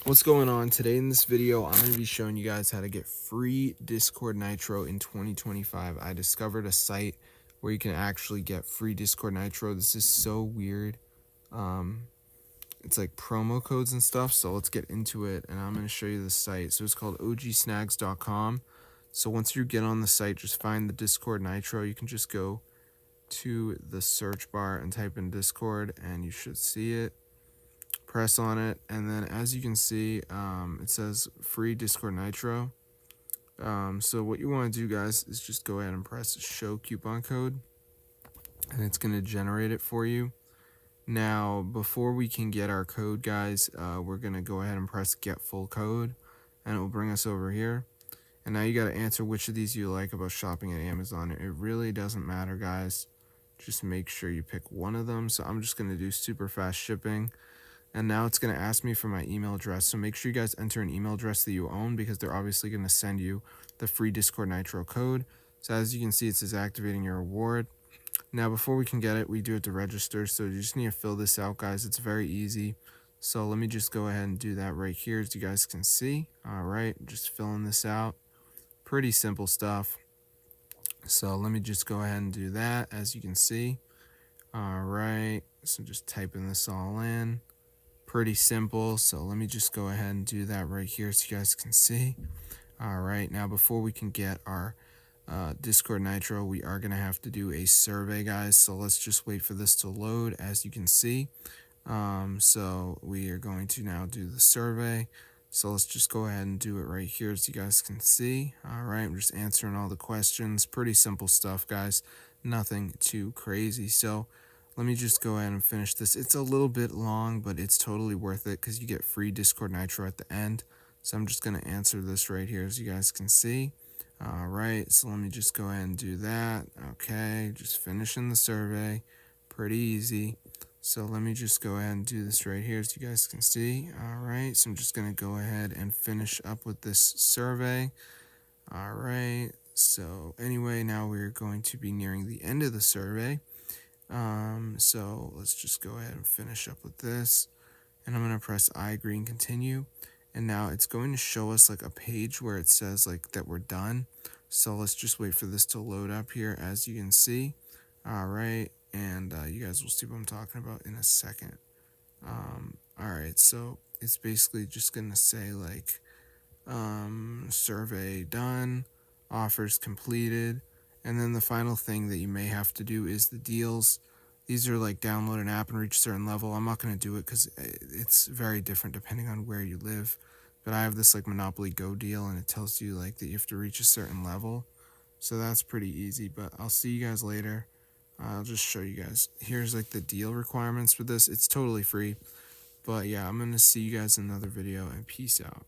What's going on? Today in this video, I'm going to be showing you guys how to get free Discord Nitro in 2025. I discovered a site where you can actually get free Discord Nitro. This is so weird. It's like promo codes and stuff, so let's get into it, and I'm going to show you the site. So it's called ogsnags.com. So once you get on the site, just find the Discord Nitro. You can just go to the search bar and type in Discord, and you should see it. Press on it, and then as you can see, it says free Discord Nitro. So what you want to do, guys, is just go ahead and press show coupon code, and it's going to generate it for you. Now, before we can get our code, guys, we're going to go ahead and press get full code, and it will bring us over here. And now you got to answer which of these you like about shopping at Amazon. It really doesn't matter, guys. Just make sure you pick one of them. So I'm just going to do super fast shipping. And now it's going to ask me for my email address. So make sure you guys enter an email address that you own, because they're obviously going to send you the free Discord Nitro code. So as you can see, it says activating your reward. Now, before we can get it, we do have to register. So you just need to fill this out, guys. It's very easy. So let me just go ahead and do that right here, as you guys can see. All right, just filling this out. Pretty simple stuff. So let me just go ahead and do that, as you can see. All right, so just typing this all in. Pretty simple, so let me just go ahead and do that right here so you guys can see. All right, now before we can get our Discord Nitro, we are going to have to do a survey, guys. So let's just wait for this to load, as you can see. So we are going to now do the survey. So let's just go ahead and do it right here, as you guys can see. All right, I'm just answering all the questions. Pretty simple stuff, guys. Nothing too crazy. So let me just go ahead and finish this. It's a little bit long, but it's totally worth it because you get free Discord Nitro at the end. So I'm just going to answer this right here, as you guys can see. All right, so let me just go ahead and do that. Okay, just finishing the survey. Pretty easy. So let me just go ahead and do this right here, as you guys can see. All right, so I'm just going to go ahead and finish up with this survey. All right, so anyway, now we're going to be nearing the end of the survey. So let's just go ahead and finish up with this, and I'm going to press I agree and continue. And now it's going to show us like a page where it says like that we're done. So let's just wait for this to load up here, as you can see. All right, and you guys will see what I'm talking about in a second. All right, so it's basically just gonna say like survey done, offers completed, and then the final thing that you may have to do is the deals. These are like download an app and reach a certain level. I'm not going to do it because it's very different depending on where you live. But I have this like Monopoly Go deal, and it tells you like that you have to reach a certain level. So that's pretty easy, but I'll see you guys later. I'll just show you guys. Here's like the deal requirements for this. It's totally free. But yeah, I'm going to see you guys in another video, and peace out.